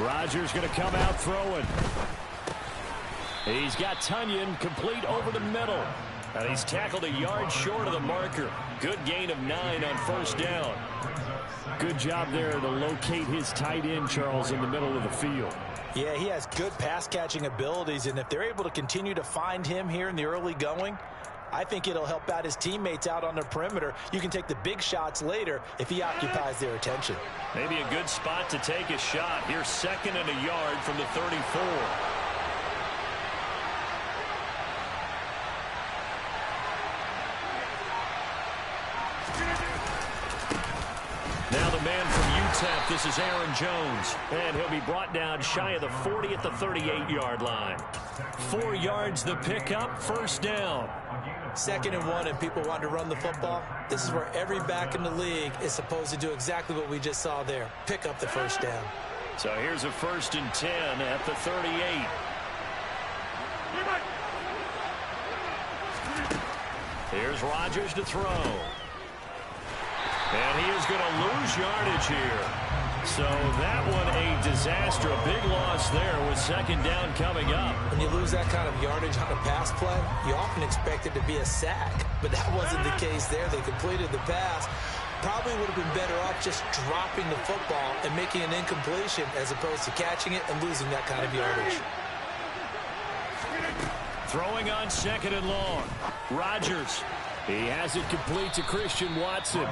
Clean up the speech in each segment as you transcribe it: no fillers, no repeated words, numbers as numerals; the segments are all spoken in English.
Rodgers going to come out throwing. He's got Tunyon complete over the middle. And he's tackled a yard short of the marker. Good gain of 9 on first down. Good job there to locate his tight end, Charles, in the middle of the field. Yeah, he has good pass-catching abilities, and if they're able to continue to find him here in the early going, I think it'll help out his teammates out on the perimeter. You can take the big shots later if he occupies their attention. Maybe a good spot to take a shot. Here's 2nd and a yard from the 34. Now the man from UTEP, this is Aaron Jones. And he'll be brought down shy of the 40 at the 38-yard line. 4 yards the pickup, first down. 2nd and 1 and people want to run the football. This is where every back in the league is supposed to do exactly what we just saw there. Pick up the first down. So here's a 1st and 10 at the 38. Here's Rodgers to throw. And he is going to lose yardage here. So that one a disaster. A big loss there with 2nd down coming up. When you lose that kind of yardage on a pass play, you often expect it to be a sack. But that wasn't the case there. They completed the pass. Probably would have been better off just dropping the football and making an incompletion as opposed to catching it and losing that kind of yardage. Throwing on 2nd and long. Rodgers. He has it complete to Christian Watson.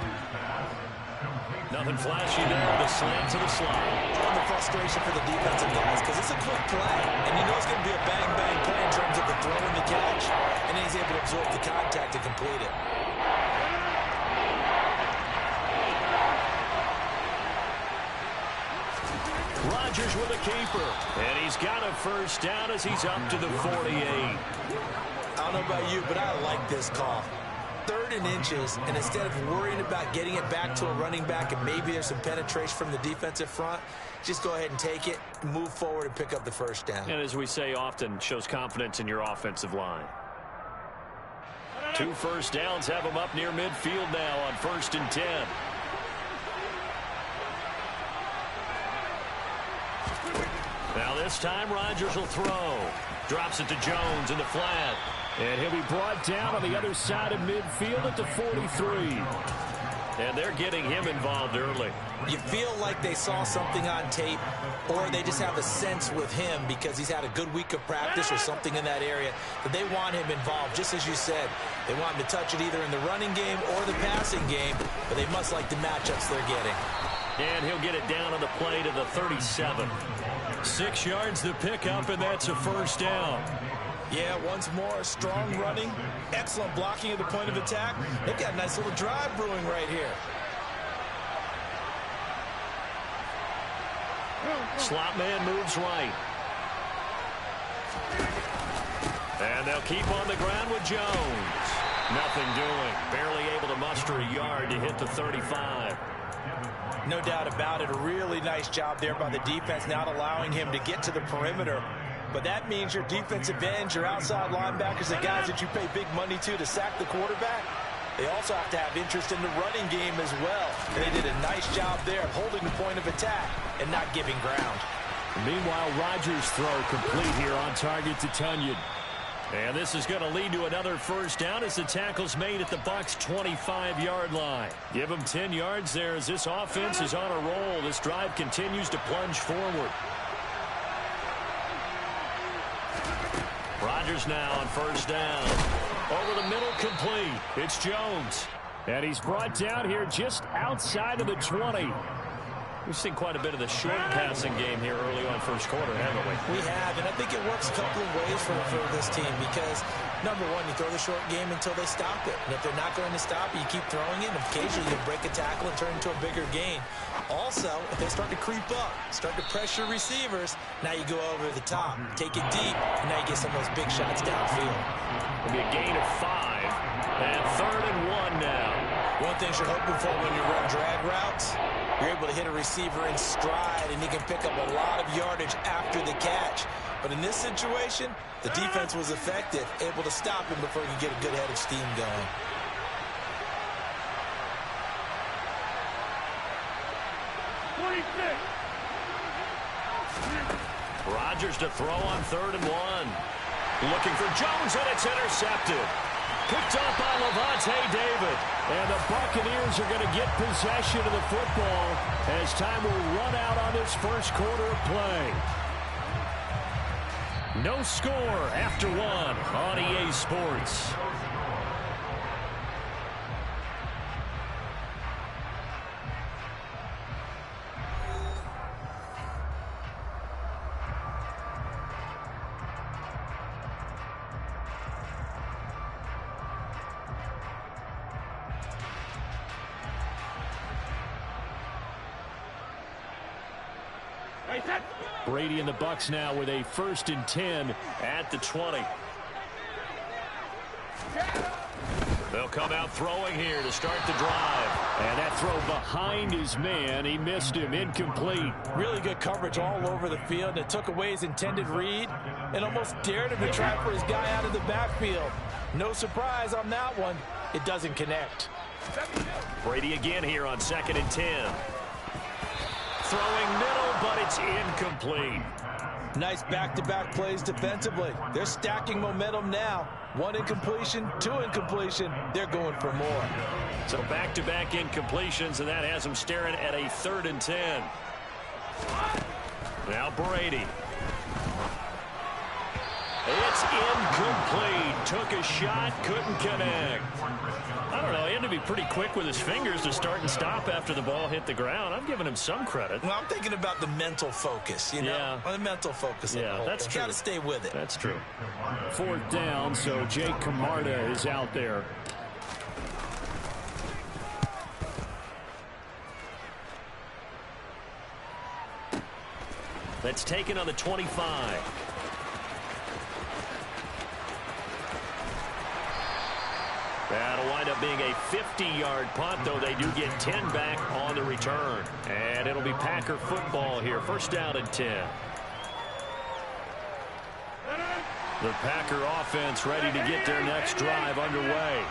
Nothing flashy there. The slant to the slot. And the frustration for the defensive guys because it's a quick play. And you know it's going to be a bang-bang play in terms of the throw and the catch. And he's able to absorb the contact and complete it. Rodgers with a keeper. And he's got a first down as he's up to the 48. I don't know about you, but I like this call. 3rd and inches, and instead of worrying about getting it back to a running back and maybe there's some penetration from the defensive front, just go ahead and take it, move forward, and pick up the first down. And as we say often, shows confidence in your offensive line. 2 first downs have him up near midfield now on 1st and 10. Now this time Rodgers will throw. Drops it to Jones in the flat. And he'll be brought down on the other side of midfield at the 43. And they're getting him involved early. You feel like they saw something on tape, or they just have a sense with him because he's had a good week of practice or something in that area that they want him involved. Just as you said, they want him to touch it either in the running game or the passing game, but they must like the matchups they're getting. And he'll get it down on the play to the 37. 6 yards the pickup, and that's a first down. Yeah, once more, strong running, excellent blocking at the point of attack. They've got a nice little drive brewing right here. Slot man moves right. And they'll keep on the ground with Jones. Nothing doing. Barely able to muster a yard to hit the 35. No doubt about it. A really nice job there by the defense, not allowing him to get to the perimeter. But that means your defensive ends, your outside linebackers, the guys that you pay big money to sack the quarterback, they also have to have interest in the running game as well. And they did a nice job there of holding the point of attack and not giving ground. Meanwhile, Rodgers' throw complete here on target to Tunyon. And this is going to lead to another first down as the tackle's made at the Bucs' 25-yard line. Give them 10 yards there as this offense is on a roll. This drive continues to plunge forward. Rodgers now on first down. Over the middle, complete. It's Jones. And he's brought down here just outside of the 20. We've seen quite a bit of the short passing game here early on first quarter, haven't we? We have, and I think it works a couple of ways for this team because, number one, you throw the short game until they stop it. And if they're not going to stop it, you keep throwing it, and occasionally you break a tackle and turn it into a bigger gain. Also, if they start to creep up, start to pressure receivers, now you go over the top, take it deep, and now you get some of those big shots downfield. It'll be a gain of 5, and 3rd and 1 now. One thing you're hoping for when you run drag routes, you're able to hit a receiver in stride, and he can pick up a lot of yardage after the catch. But in this situation, the defense was effective, able to stop him before he could get a good head of steam going. Rodgers to throw on 3rd and 1. Looking for Jones, and it's intercepted. Picked up by Levante David. And the Buccaneers are going to get possession of the football as time will run out on this first quarter of play. No score after 1 on EA Sports. Brady and the Bucs now with a 1st and 10 at the 20. They'll come out throwing here to start the drive. And that throw behind his man. He missed him. Incomplete. Really good coverage all over the field. And it took away his intended read and almost dared him to try for his guy out of the backfield. No surprise on that one. It doesn't connect. Brady again here on 2nd and 10. Throwing middle, but it's incomplete. Nice back-to-back plays defensively. They're stacking momentum now. 1 incompletion, 2 incompletion. They're going for more. So back-to-back incompletions, and that has them staring at a 3rd and 10. Now Brady. It's incomplete. Took a shot, couldn't connect. I don't know. He had to be pretty quick with his fingers to start and stop after the ball hit the ground. I'm giving him some credit. Well, I'm thinking about the mental focus, you know? Yeah. The mental focus. Yeah, that's true. Got to stay with it. That's true. 4th down, so Jake Camarda is out there. That's taken on the 25. That'll wind up being a 50-yard punt, though they do get 10 back on the return. And it'll be Packer football here. 1st down and 10. The Packer offense ready to get their next drive underway.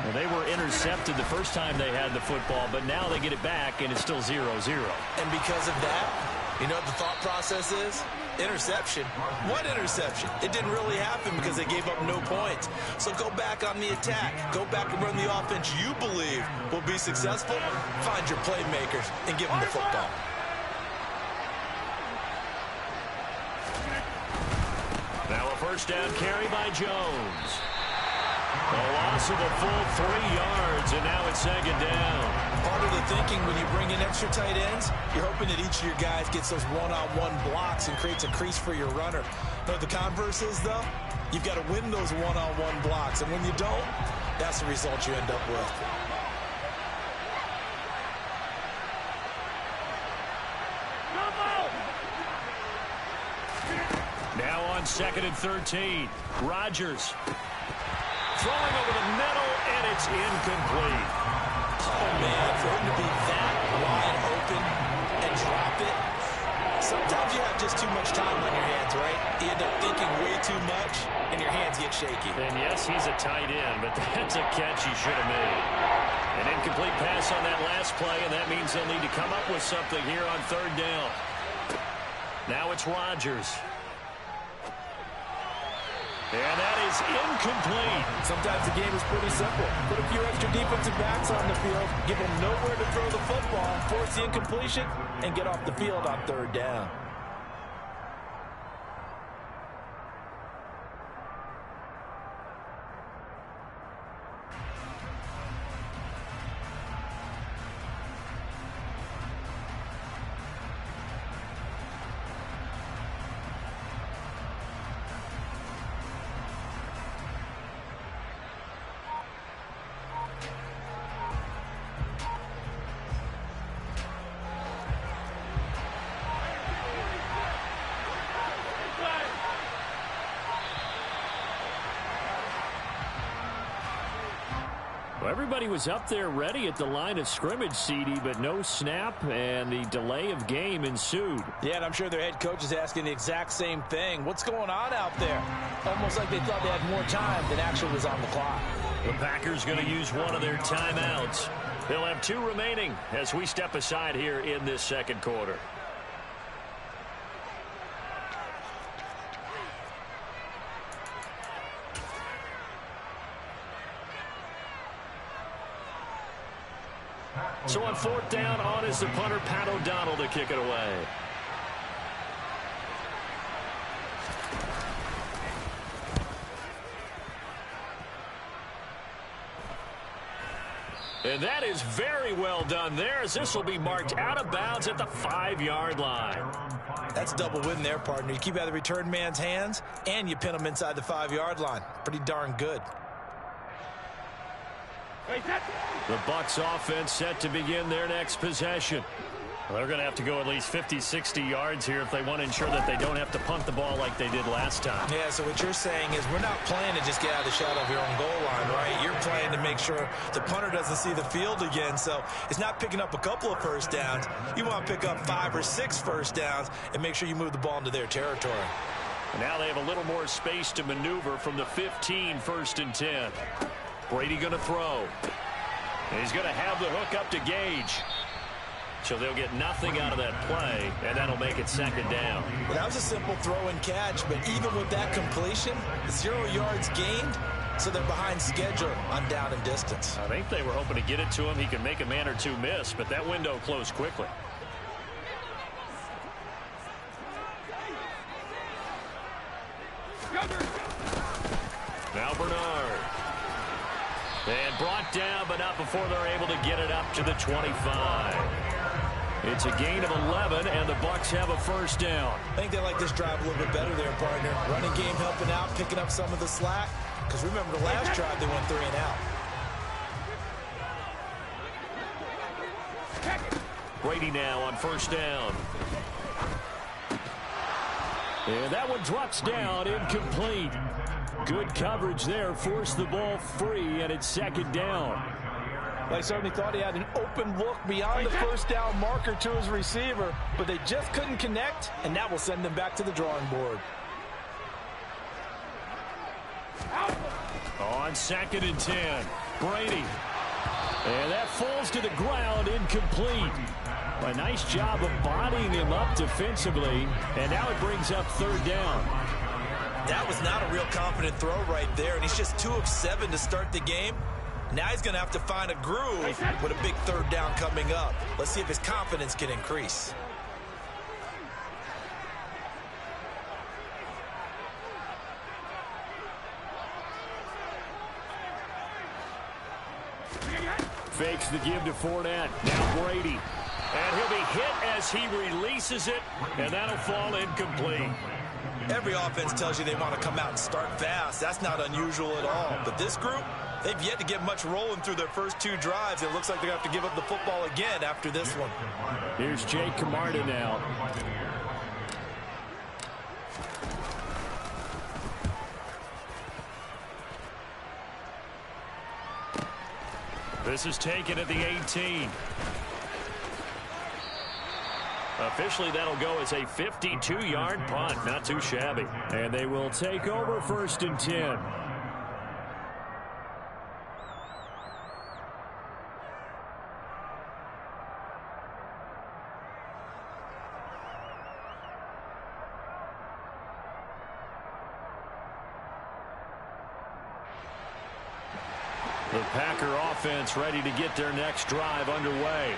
Well, they were intercepted the first time they had the football, but now they get it back, and it's still 0-0. And because of that, you know what the thought process is? Interception. What interception? It didn't really happen because they gave up no points. So go back on the attack. Go back and run the offense you believe will be successful. Find your playmakers and give them the football. Now a 1st down carry by Jones. A loss of a full 3 yards, and now it's 2nd down. Part of the thinking when you bring in extra tight ends, you're hoping that each of your guys gets those one-on-one blocks and creates a crease for your runner. But the converse is, though, you've got to win those one-on-one blocks. And when you don't, that's the result you end up with. Now on 2nd and 13, Rodgers. Throwing over the middle, and it's incomplete. Oh, man, for him to be that wide open and drop it, sometimes you have just too much time on your hands, right? You end up thinking way too much, and your hands get shaky. And yes, he's a tight end, but that's a catch he should have made. An incomplete pass on that last play, and that means they'll need to come up with something here on 3rd down. Now it's Rodgers. And that is incomplete. Sometimes the game is pretty simple. Put a few extra defensive backs on the field, give them nowhere to throw the football, force the incompletion, and get off the field on 3rd down. Everybody was up there ready at the line of scrimmage, CD, but no snap, and the delay of game ensued. Yeah, and I'm sure their head coach is asking the exact same thing. What's going on out there? Almost like they thought they had more time than actually was on the clock. The Packers going to use one of their timeouts. They'll have 2 remaining as we step aside here in this 2nd quarter. So on 4th down, on is the punter, Pat O'Donnell, to kick it away. And that is very well done there, as this will be marked out of bounds at the 5-yard line. That's a double win there, partner. You keep out of the return man's hands, and you pin him inside the 5-yard line. Pretty darn good. The Bucs offense set to begin their next possession. Well, they're going to have to go at least 50, 60 yards here if they want to ensure that they don't have to punt the ball like they did last time. Yeah, so what you're saying is we're not playing to just get out of the shadow of your own goal line, right? You're playing to make sure the punter doesn't see the field again. So it's not picking up a couple of first downs. You want to pick up 5 or 6 first downs and make sure you move the ball into their territory. And now they have a little more space to maneuver from the 15, 1st and 10. Brady going to throw. And he's going to have the hook up to Gage. So they'll get nothing out of that play, and that'll make it 2nd down. Well, that was a simple throw and catch, but even with that completion, 0 yards gained, so they're behind schedule on down and distance. I think they were hoping to get it to him. He could make a man or two miss, but that window closed quickly. Now Bernard. And brought down, but not before they're able to get it up to the 25. It's a gain of 11, and the Bucs have a 1st down. I think they like this drive a little bit better there, partner. Running game helping out, picking up some of the slack. Because remember, the last drive, they went 3 and out. Brady now on 1st down. And that one drops down, incomplete. Good coverage there, forced the ball free, and it's 2nd down. They certainly thought he had an open look beyond the 1st down marker to his receiver, but they just couldn't connect, and that will send them back to the drawing board. On 2nd and 10, Brady. And that falls to the ground, incomplete. A nice job of bodying him up defensively, and now it brings up 3rd down. That was not a real confident throw right there, and he's just 2 of 7 to start the game. Now he's going to have to find a groove with a big 3rd down coming up. Let's see if his confidence can increase. Fakes the give to Fournette. Now Brady. And he'll be hit as he releases it, and that'll fall incomplete. Every offense tells you they want to come out and start fast. That's not unusual at all. But this group, they've yet to get much rolling through their first 2 drives. It looks like they're going to have to give up the football again after this one. Here's Jake Camarda now. This is taken at the 18. Officially, that'll go as a 52-yard punt. Not too shabby. And they will take over 1st and 10. The Packer offense ready to get their next drive underway.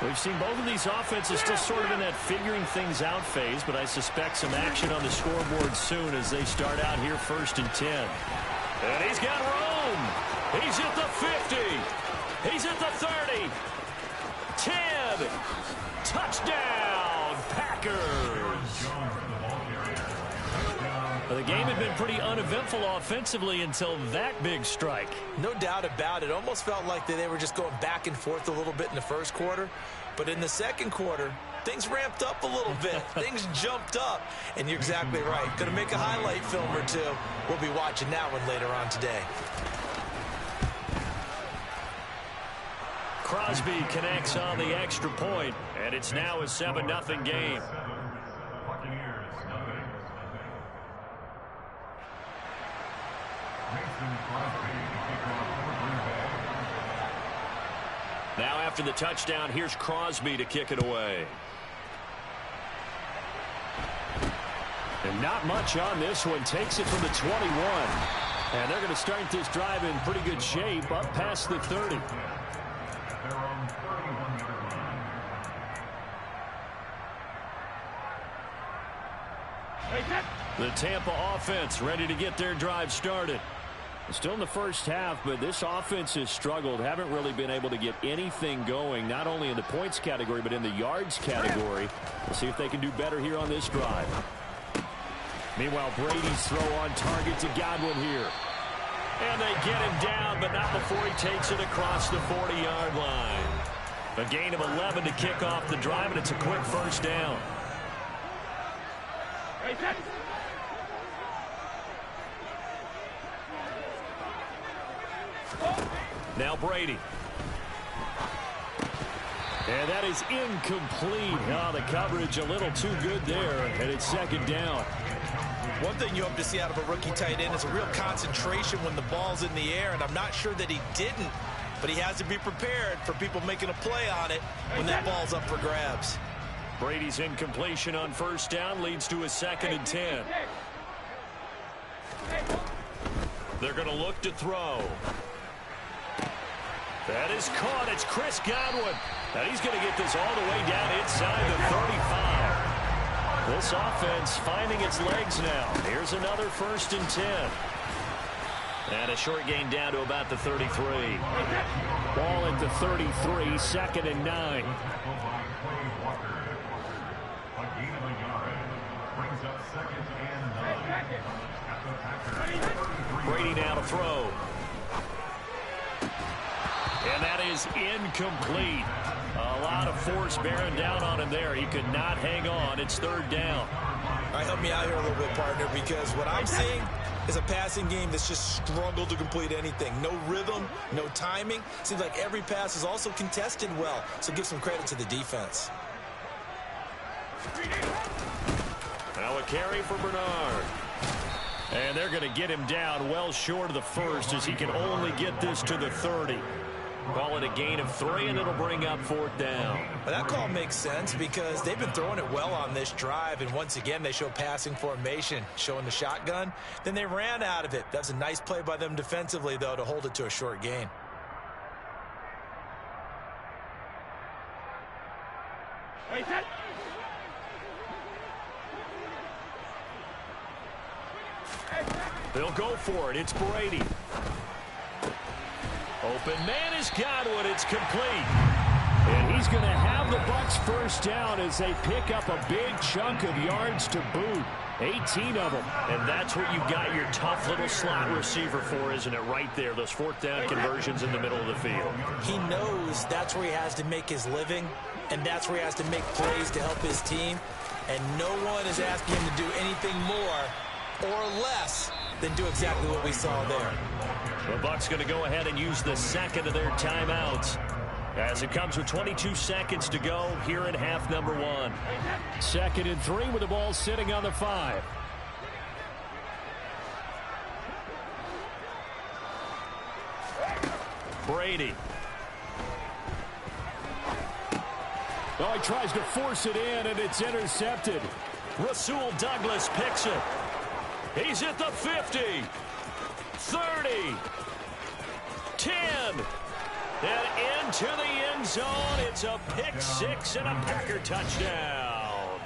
We've seen both of these offenses still sort of in that figuring things out phase, but I suspect some action on the scoreboard soon as they start out here 1st and 10. And he's got room. He's at the 50. He's at the 30. 10. Touchdown, Packers. The game had been pretty uneventful offensively until that big strike. No doubt about it. Almost felt like they were just going back and forth a little bit in the first quarter. But in the second quarter, things ramped up a little bit. Things jumped up. And you're exactly right. Going to make a highlight film or two. We'll be watching that one later on today. Crosby connects on the extra point, and it's now a 7-0 game. Now after the touchdown, here's Crosby to kick it away. And not much on this one. Takes it from the 21. And they're going to start this drive in pretty good shape up past the 30. The Tampa offense ready to get their drive started. Still in the first half, but this offense has struggled. Haven't really been able to get anything going, not only in the points category, but in the yards category. We'll see if they can do better here on this drive. Meanwhile, Brady's throw on target to Godwin here. And they get him down, but not before he takes it across the 40-yard line. A gain of 11 to kick off the drive, and it's a quick first down. Now Brady. And that is incomplete. Oh, the coverage a little too good there, and it's second down. One thing you hope to see out of a rookie tight end is a real concentration when the ball's in the air, and I'm not sure that he didn't, but he has to be prepared for people making a play on it when that ball's up for grabs. Brady's incompletion on first down leads to a 2nd and 10. They're going to look to throw. That is caught. It's Chris Godwin. And he's going to get this all the way down inside the 35. This offense finding its legs now. Here's another 1st and 10. And a short gain down to about the 33. Ball at the 33, 2nd and 9. Brady now to throw. And that is incomplete. A lot of force bearing down on him there. He could not hang on. It's 3rd down. All right, help me out here a little bit, partner, because what I'm seeing is a passing game that's just struggled to complete anything. No rhythm, no timing. Seems like every pass is also contested well, so give some credit to the defense. Now a carry for Bernard. And they're going to get him down well short of the 1st as he can only get this to the 30. Call it a gain of 3, and it'll bring up 4th down. Well, that call makes sense because they've been throwing it well on this drive, and once again they show passing formation, showing the shotgun. Then they ran out of it. That's a nice play by them defensively, though, to hold it to a short gain. They'll go for it. It's Brady. Open man is Godwin. It's complete. And he's going to have the Bucs first down as they pick up a big chunk of yards to boot. 18 of them. And that's what you've got your tough little slot receiver for, isn't it? Right there, those 4th down conversions in the middle of the field. He knows that's where he has to make his living, and that's where he has to make plays to help his team. And no one is asking him to do anything more or less than do exactly what we saw there. The Bucs going to go ahead and use the 2nd of their timeouts as it comes with 22 seconds to go here in half number 1. 2nd and 3 with the ball sitting on the 5. Brady. Oh, he tries to force it in, and it's intercepted. Rasul Douglas picks it. He's at the 50, 30, 10, and into the end zone. It's a pick 6 and a Packer touchdown.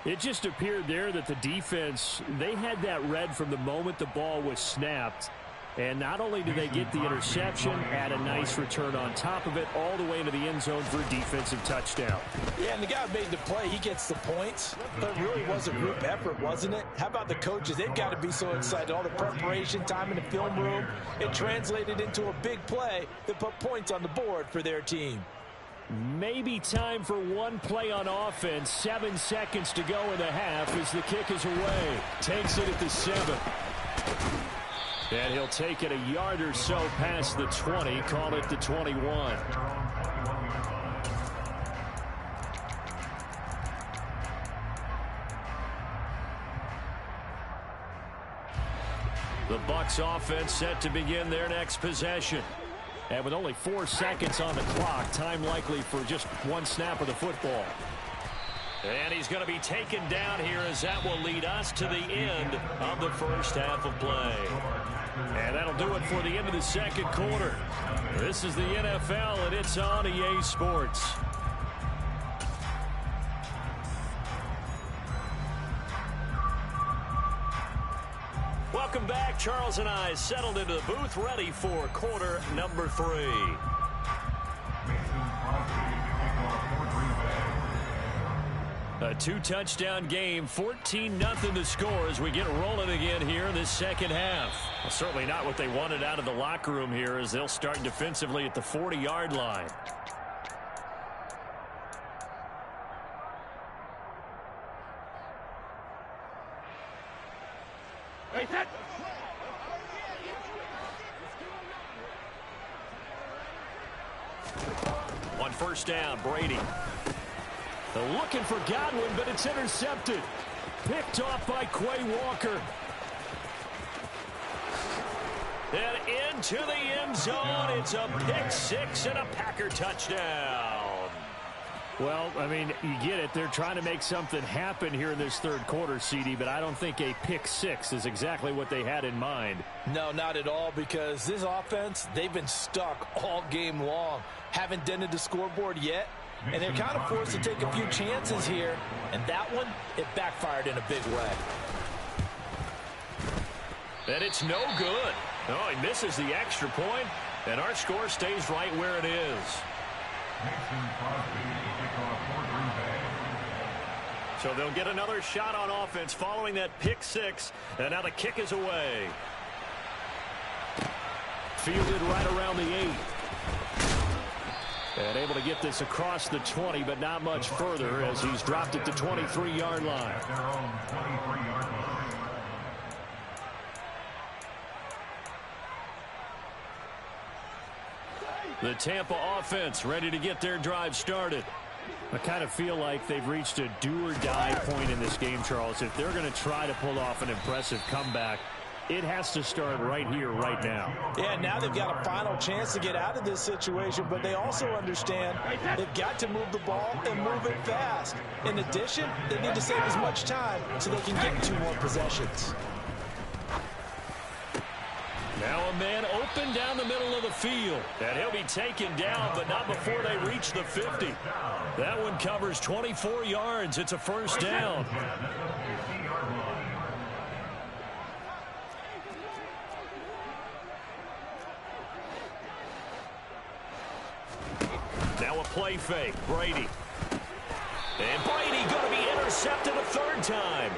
It just appeared there that the defense, they had that read from the moment the ball was snapped. And not only did they get the interception, add a nice return on top of it, all the way into the end zone for a defensive touchdown. Yeah, and the guy who made the play, he gets the points. But it really was a group effort, wasn't it? How about the coaches? They've got to be so excited. All the preparation, time in the film room, it translated into a big play that put points on the board for their team. Maybe time for one play on offense. 7 seconds to go in the half as the kick is away. Takes it at the 7. And he'll take it a yard or so past the 20, call it the 21. The Bucs offense set to begin their next possession. And with only 4 seconds on the clock, time likely for just one snap of the football. And he's going to be taken down here as that will lead us to the end of the first half of play. And that'll do it for the end of the second quarter. This is the NFL, and it's on EA Sports. Welcome back. Charles and I settled into the booth, ready for quarter number 3. A 2-touchdown game, 14-0 to score as we get rolling again here in this second half. Well, certainly not what they wanted out of the locker room here as they'll start defensively at the 40-yard line. On first down, Brady. They're looking for Godwin, but it's intercepted. Picked off by Quay Walker. And into the end zone. It's a pick 6 and a Packer touchdown. Well, I mean, you get it. They're trying to make something happen here in this third quarter, CD, but I don't think a pick 6 is exactly what they had in mind. No, not at all, because this offense, they've been stuck all game long. Haven't dented the scoreboard yet, and they're kind of forced to take a few chances here, and that one, it backfired in a big way. And it's no good. Oh, he misses the extra point, and our score stays right where it is. So they'll get another shot on offense following that pick 6, and now the kick is away. Fielded right around the 8. And able to get this across the 20, but not much further as he's dropped it to 23-yard line. The Tampa offense ready to get their drive started. I kind of feel like they've reached a do-or-die point in this game, Charles. If they're going to try to pull off an impressive comeback, it has to start right here, right now. Yeah, now they've got a final chance to get out of this situation, but they also understand they've got to move the ball and move it fast. In addition, they need to save as much time so they can get 2 more possessions. Now a man open down the middle of the field. And he'll be taken down, but not before they reach the 50. That one covers 24 yards. It's a first down. Now a play fake. Brady. And Brady going to be intercepted a third time.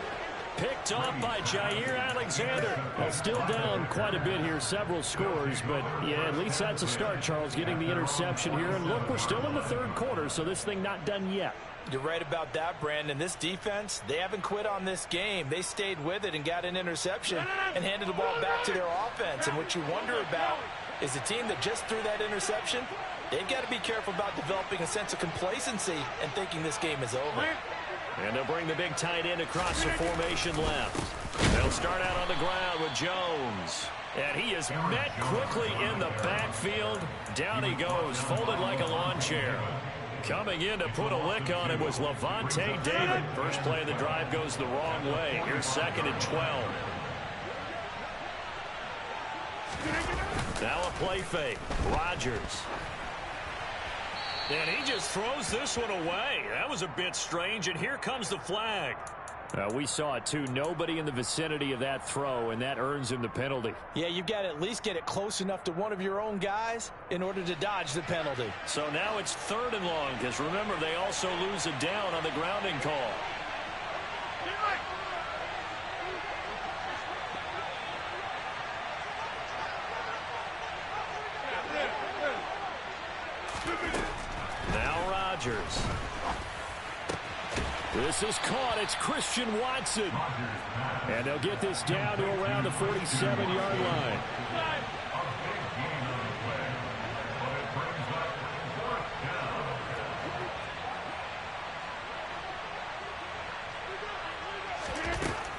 Picked off by Jair Alexander. Well, still down quite a bit here, several scores, but yeah, at least that's a start, Charles, getting the interception here. And look, we're still in the third quarter, so this thing not done yet. You're right about that, Brandon. This defense, they haven't quit on this game. They stayed with it and got an interception and handed the ball back to their offense. And what you wonder about is the team that just threw that interception, they've got to be careful about developing a sense of complacency and thinking this game is over. And they'll bring the big tight end across the formation left. They'll start out on the ground with Jones. And he is met quickly in the backfield. Down he goes, folded like a lawn chair. Coming in to put a lick on it was Levante David. First play of the drive goes the wrong way. Here's 2nd and 12. Now a play fake. Rodgers. And he just throws this one away. That was a bit strange, and here comes the flag. We saw it, too. Nobody in the vicinity of that throw, and that earns him the penalty. Yeah, you've got to at least get it close enough to one of your own guys in order to dodge the penalty. So now it's 3rd and long, because remember, they also lose a down on the grounding call. Rodgers. This is caught. It's Christian Watson. And they'll get this down to around the 47-yard line.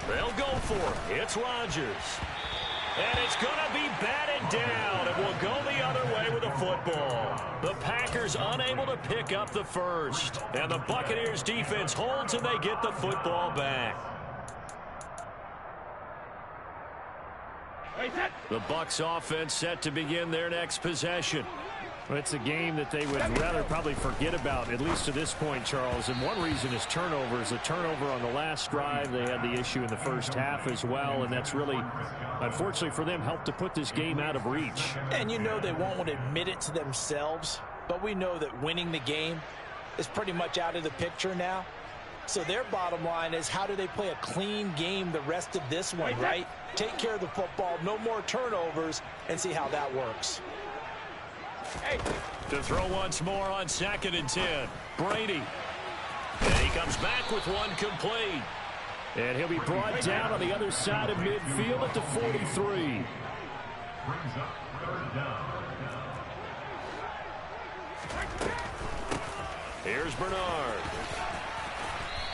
They'll go for it. It's Rodgers. And it's going to be batted down. It will go the other way with the football. The Packers unable to pick up the first. And the Buccaneers defense holds and they get the football back. The Bucs offense set to begin their next possession. Well, it's a game that they would rather probably forget about, at least to this point, Charles. And one reason is turnovers. A turnover on the last drive. They had the issue in the first half as well. And that's really, unfortunately for them, helped to put this game out of reach. And you know they won't admit it to themselves. But we know that winning the game is pretty much out of the picture now. So their bottom line is, how do they play a clean game the rest of this one, right? Take care of the football, no more turnovers, and see how that works. To throw once more on 2nd and 10. Brady. And he comes back with one complete. And he'll be brought down on the other side of midfield at the 43. Here's Bernard.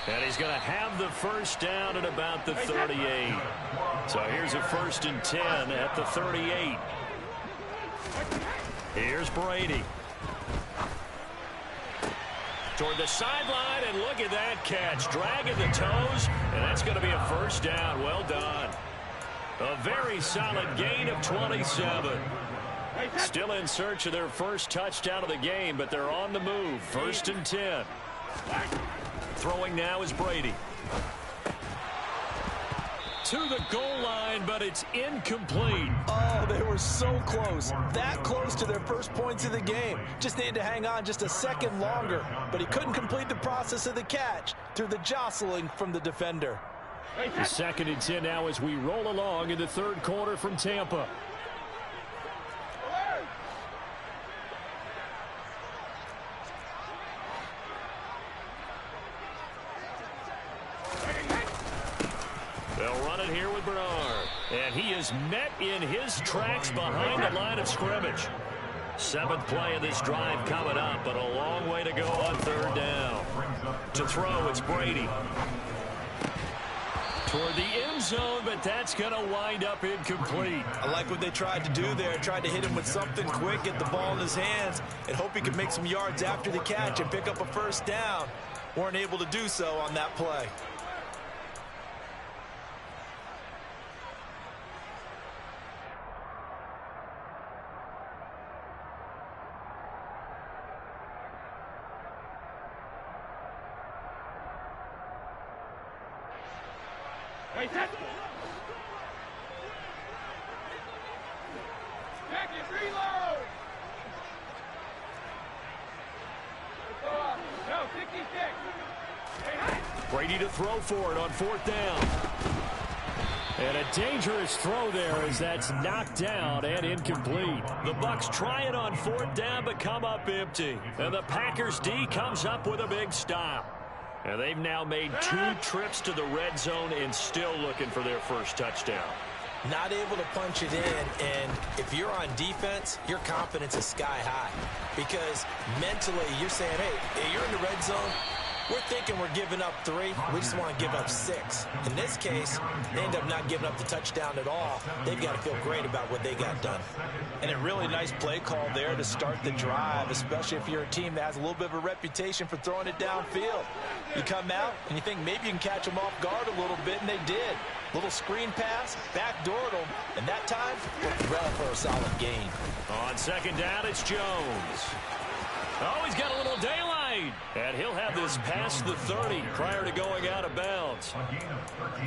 And he's going to have the first down at about the 38. So here's a 1st and 10 at the 38. Here's Brady. Toward the sideline, and look at that catch. Dragging the toes, and that's going to be a first down. Well done. A very solid gain of 27. Still in search of their first touchdown of the game, but they're on the move. 1st and 10. Throwing now is Brady. To the goal line, but it's incomplete. Oh, they were so close. That close to their first points of the game. Just needed to hang on just a second longer. But he couldn't complete the process of the catch through the jostling from the defender. The 2nd and 10 now as we roll along in the 3rd quarter from Tampa. They'll run it here with Bernard. And he is met in his tracks behind the line of scrimmage. 7th play of this drive coming up, but a long way to go on 3rd down. To throw, it's Brady. Toward the end zone, but that's going to wind up incomplete. I like what they tried to do there. Tried to hit him with something quick, get the ball in his hands, and hope he could make some yards after the catch and pick up a first down. Weren't able to do so on that play. Brady to throw for it on 4th down. And a dangerous throw there as that's knocked down and incomplete. The Bucs try it on 4th down but come up empty. And the Packers D comes up with a big stop. And they've now made 2 trips to the red zone and still looking for their first touchdown. Not able to punch it in, and if you're on defense, your confidence is sky high. Because mentally, you're saying, hey, you're in the red zone. We're thinking we're giving up 3. We just want to give up 6. In this case, they end up not giving up the touchdown at all. They've got to feel great about what they got done. And a really nice play call there to start the drive, especially if you're a team that has a little bit of a reputation for throwing it downfield. You come out and you think maybe you can catch them off guard a little bit, and they did. Little screen pass, backdoored them, and that time, looked well for a solid gain. On 2nd down, it's Jones. Oh, he's got a little daylight. And he'll have this past the 30 prior to going out of bounds.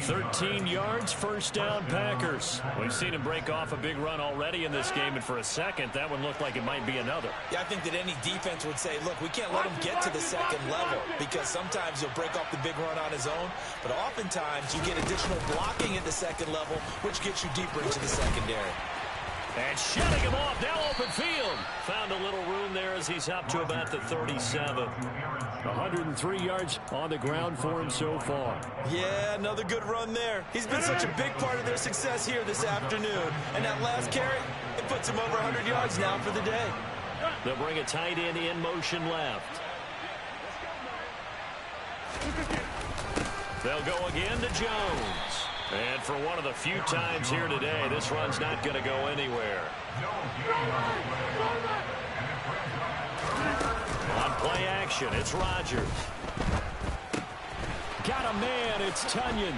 13 yards, first down, Packers. We've seen him break off a big run already in this game, and for a second, that one looked like it might be another. Yeah, I think that any defense would say, look, we can't let him get to the 2nd level, because sometimes he'll break off the big run on his own, but oftentimes you get additional blocking at the 2nd level, which gets you deeper into the secondary. And shutting him off, now open field. Found a little room there as he's up to about the 37. 103 yards on the ground for him so far. Yeah, another good run there. He's been such a big part of their success here this afternoon. And that last carry, it puts him over 100 yards now for the day. They'll bring a tight end in motion left. They'll go again to Jones. And for one of the few times here today, this run's not going to go anywhere. On play action, it's Rodgers. Got a man, it's Tunyon.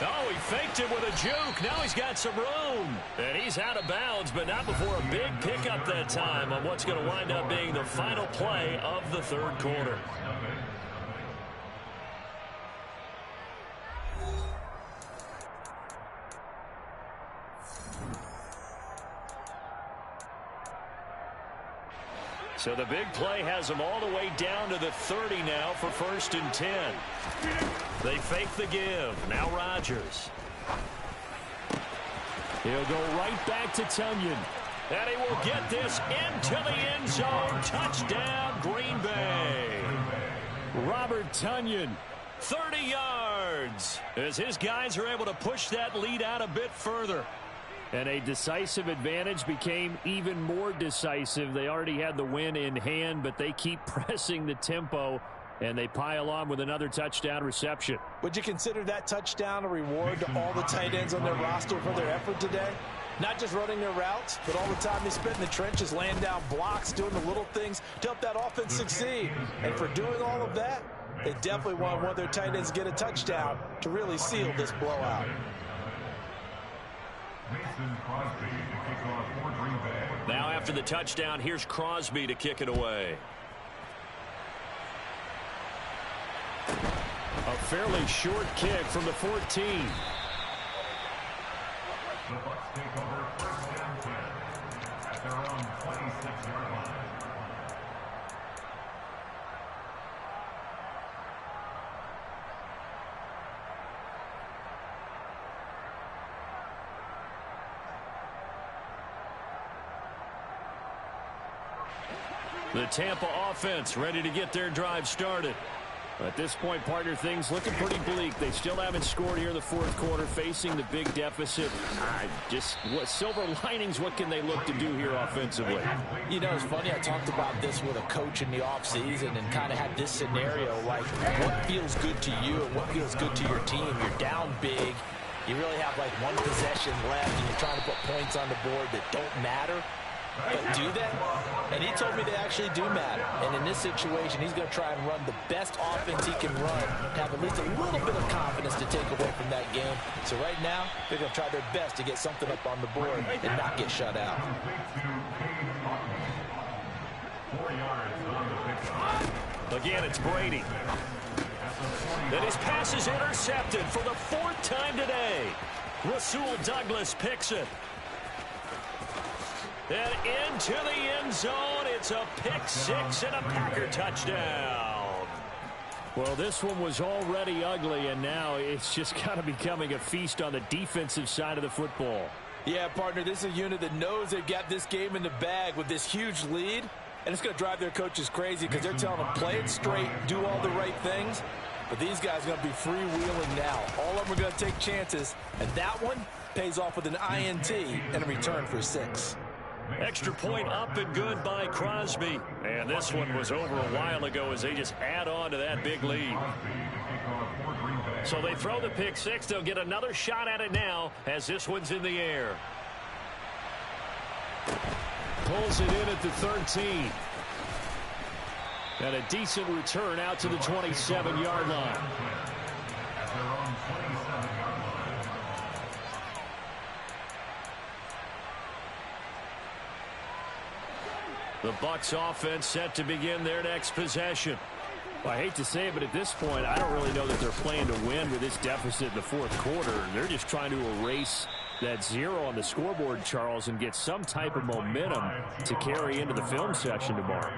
Oh, he faked it with a juke. Now he's got some room. And he's out of bounds, but not before a big pickup that time on what's going to wind up being the final play of the third quarter. So the big play has them all the way down to the 30 now for 1st and 10. They fake the give. Now Rodgers. He'll go right back to Tunyon. And he will get this into the end zone. Touchdown, Green Bay. Robert Tunyon, 30 yards, as his guys are able to push that lead out a bit further. And a decisive advantage became even more decisive. They already had the win in hand, but they keep pressing the tempo, and they pile on with another touchdown reception. Would you consider that touchdown a reward to all the tight ends on their roster for their effort today? Not just running their routes, but all the time they spent in the trenches, laying down blocks, doing the little things to help that offense succeed. And for doing all of that, they definitely want one of their tight ends to get a touchdown to really seal this blowout. Now after the touchdown, here's Crosby to kick it away. A fairly short kick from the 14. The Bucs take over 1st and 10 at their own 26-yard line. The Tampa offense ready to get their drive started. At this point, partner, things looking pretty bleak. They still haven't scored here in the fourth quarter, facing the big deficit. What silver linings, what can they look to do here offensively? You know, it's funny, I talked about this with a coach in the offseason and kind of had this scenario, like what feels good to you and what feels good to your team. You're down big. You really have like one possession left, and you're trying to put points on the board that don't matter. But do that? And he told me they actually do matter. And in this situation, he's going to try and run the best offense he can run, have at least a little bit of confidence to take away from that game. So right now, they're going to try their best to get something up on the board and not get shut out. 4 yards on the pickup. Again, it's Brady. And his pass is intercepted for the 4th time today. Rasul Douglas picks it. And into the end zone, it's a pick six and a Packer touchdown. Well, this one was already ugly, and now it's just kind of becoming a feast on the defensive side of the football. Yeah, partner, this is a unit that knows they've got this game in the bag with this huge lead, and it's going to drive their coaches crazy because they're telling them play it straight, do all the right things. But these guys are going to be freewheeling now. All of them are going to take chances, and that one pays off with an INT and a return for 6. Extra point up and good by Crosby. And this one was over a while ago as they just add on to that big lead. So they throw the pick six. They'll get another shot at it now as this one's in the air. Pulls it in at the 13. And a decent return out to the 27-yard line. The Bucs offense set to begin their next possession. Well, I hate to say it, but at this point, I don't really know that they're playing to win with this deficit in the fourth quarter. They're just trying to erase that 0 on the scoreboard, Charles, and get some type of momentum to carry into the film session tomorrow.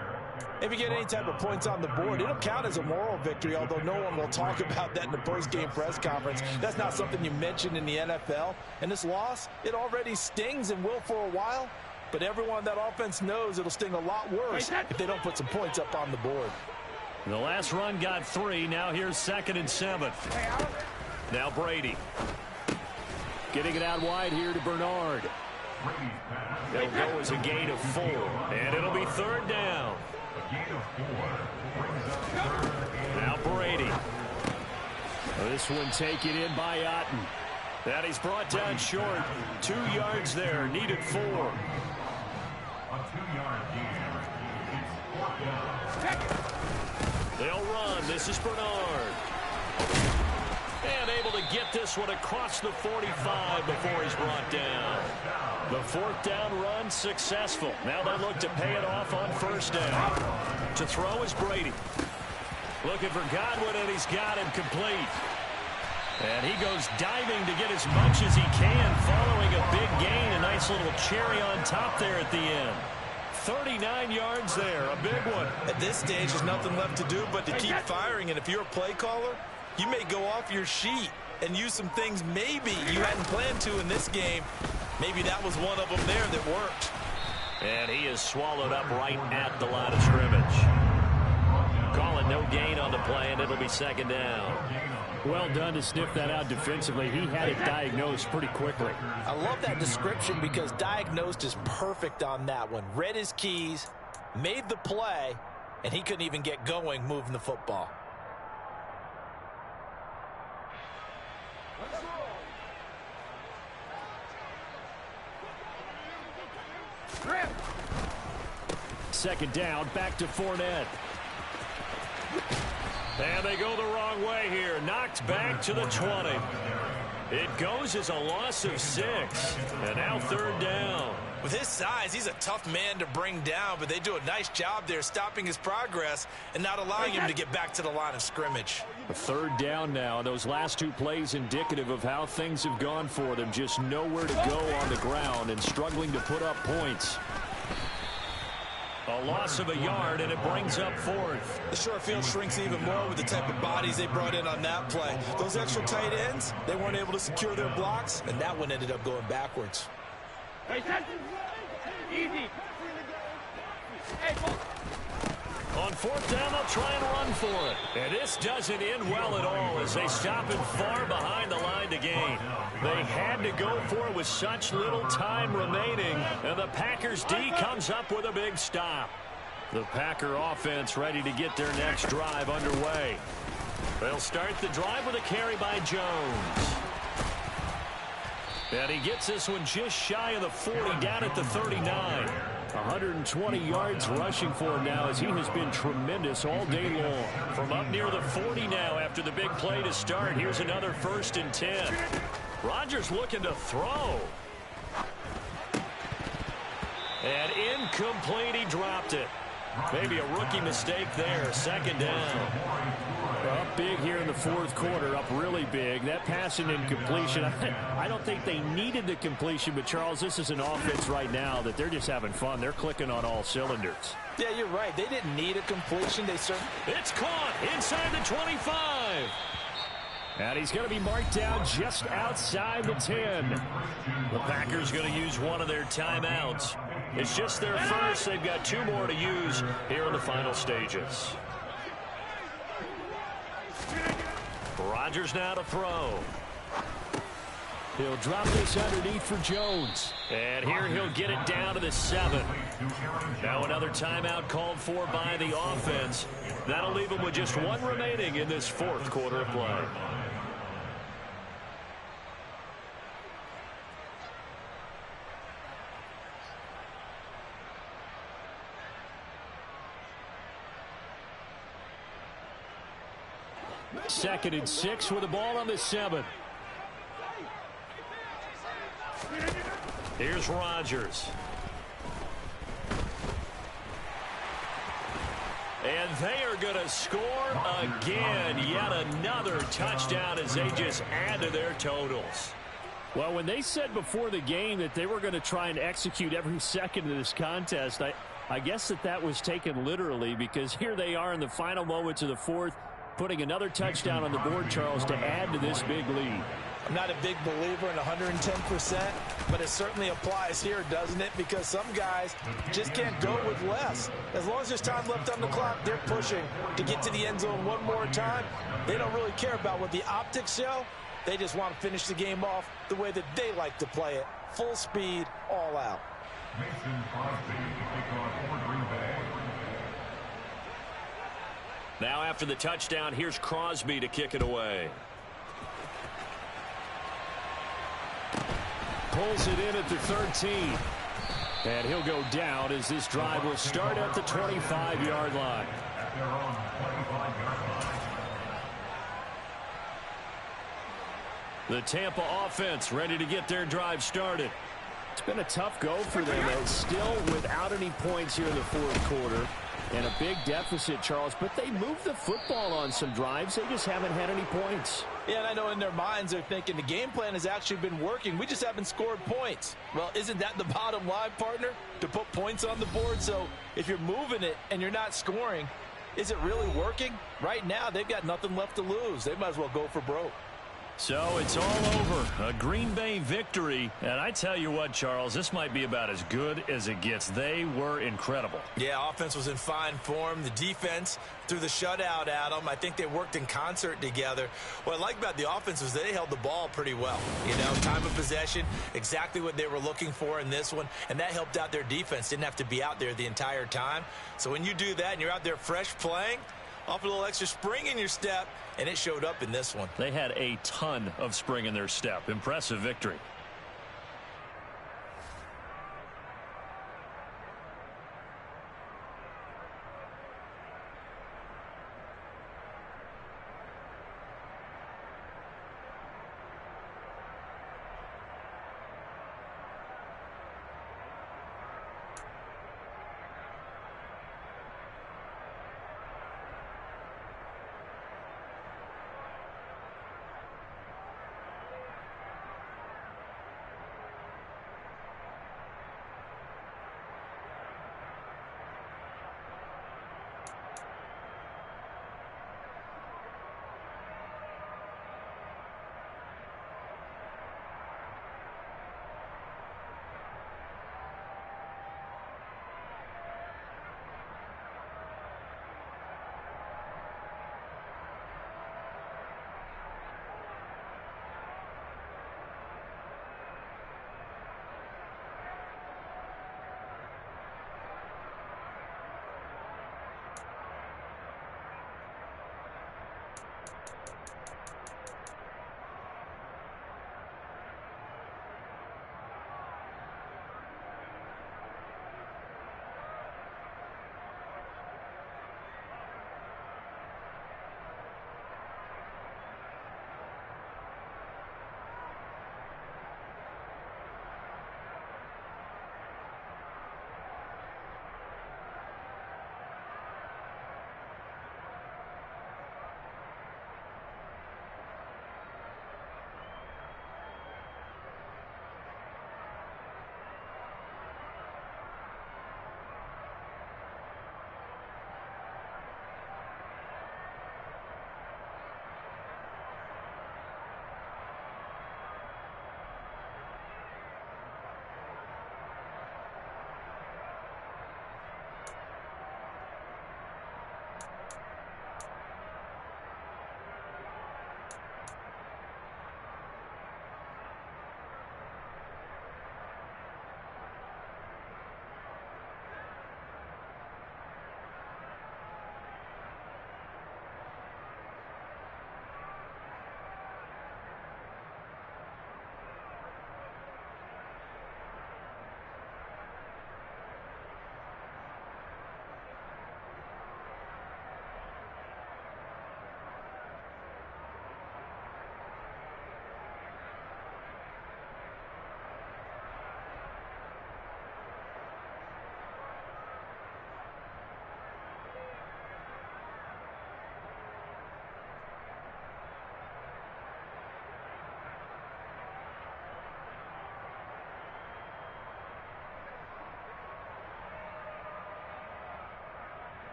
If you get any type of points on the board, it'll count as a moral victory, although no one will talk about that in the post-game press conference. That's not something you mentioned in the NFL. And this loss, it already stings and will for a while. But everyone on that offense knows it'll sting a lot worse if they don't put some points up on the board. The last run got 3. Now here's 2nd and 7. Now Brady. Getting it out wide here to Bernard. They'll go as a gain of 4. And it'll be 3rd down. Now Brady. This one taken in by Otten. And he's brought down short. 2 yards there. Needed 4. A 2-yard gain. They'll run. This is Bernard. And able to get this one across the 45 before he's brought down. The fourth down run successful. Now they look to pay it off on first down. To throw is Brady. Looking for Godwin, and he's got him complete. And he goes diving to get as much as he can, following a big gain. A nice little cherry on top there at the end. 39 yards there, a big one. At this stage, there's nothing left to do but to keep firing. And if you're a play caller, you may go off your sheet and use some things maybe you hadn't planned to in this game. Maybe that was one of them there that worked. And he is swallowed up right at the line of scrimmage. Calling no gain on the play, and it'll be second down. Well done to sniff that out defensively. He had it diagnosed pretty quickly. I love that description because diagnosed is perfect on that one. Read his keys, made the play, and he couldn't even get going moving the football. Second down, back to Fournette. And they go the wrong way here. Knocked back to the 20. It goes as a loss of 6. And now third down. With his size, he's a tough man to bring down, but they do a nice job there stopping his progress and not allowing him to get back to the line of scrimmage. A third down now, and those last two plays indicative of how things have gone for them. Just nowhere to go on the ground and struggling to put up points. A loss of a yard, and it brings up fourth. The short field shrinks even more with the type of bodies they brought in on that play. Those extra tight ends, they weren't able to secure their blocks, and that one ended up going backwards. Easy. On fourth down, they'll try and run for it. And this doesn't end well at all as they stop it far behind the line to gain. They had to go for it with such little time remaining, and the Packers D comes up with a big stop. The Packer offense ready to get their next drive underway. They'll start the drive with a carry by Jones. And he gets this one just shy of the 40, down at the 39. 120 yards rushing for him now as he has been tremendous all day long. From up near the 40 now after the big play to start. Here's another 1st and 10. Rodgers looking to throw. And incomplete, he dropped it. Maybe a rookie mistake there. Second down. Up big here in the fourth quarter, up really big. That pass and incompletion, I don't think they needed the completion, but Charles, this is an offense right now that they're just having fun. They're clicking on all cylinders. Yeah, you're right. They didn't need a completion. It's caught inside the 25. And he's going to be marked down just outside the 10. The Packers going to use one of their timeouts. It's just their first. They've got 2 more to use here in the final stages. Rodgers now to throw. He'll drop this underneath for Jones. And here he'll get it down to the 7. Now another timeout called for by the offense. That'll leave him with just 1 remaining in this fourth quarter of play. Second and 6 with the ball on the 7. Here's Rodgers. And they are going to score again. Yet another touchdown as they just add to their totals. Well, when they said before the game that they were going to try and execute every second of this contest, I guess that was taken literally, because here they are in the final moments of the fourth, putting another touchdown on the board, Charles, to add to this big lead. I'm not a big believer in 110%, but it certainly applies here, doesn't it? Because some guys just can't go with less. As long as there's time left on the clock, they're pushing to get to the end zone one more time. They don't really care about what the optics show. They just want to finish the game off the way that they like to play it. Full speed, all out. Now after the touchdown, here's Crosby to kick it away. Pulls it in at the 13. And he'll go down as this drive will start at the 25-yard line. The Tampa offense ready to get their drive started. It's been a tough go for them. Still without any points here in the fourth quarter. And a big deficit, Charles. But they moved the football on some drives. They just haven't had any points. Yeah, and I know in their minds they're thinking the game plan has actually been working. We just haven't scored points. Well, isn't that the bottom line, partner? To put points on the board? So if you're moving it and you're not scoring, is it really working? Right now, they've got nothing left to lose. They might as well go for broke. So it's all over. A Green Bay victory. And I tell you what, Charles, this might be about as good as it gets. They were incredible. Yeah, offense was in fine form. The defense threw the shutout at them. I think they worked in concert together. What I like about the offense was they held the ball pretty well. You know, time of possession, exactly what they were looking for in this one. And that helped out their defense. Didn't have to be out there the entire time. So when you do that and you're out there fresh playing, off a little extra spring in your step, and it showed up in this one. They had a ton of spring in their step. Impressive victory.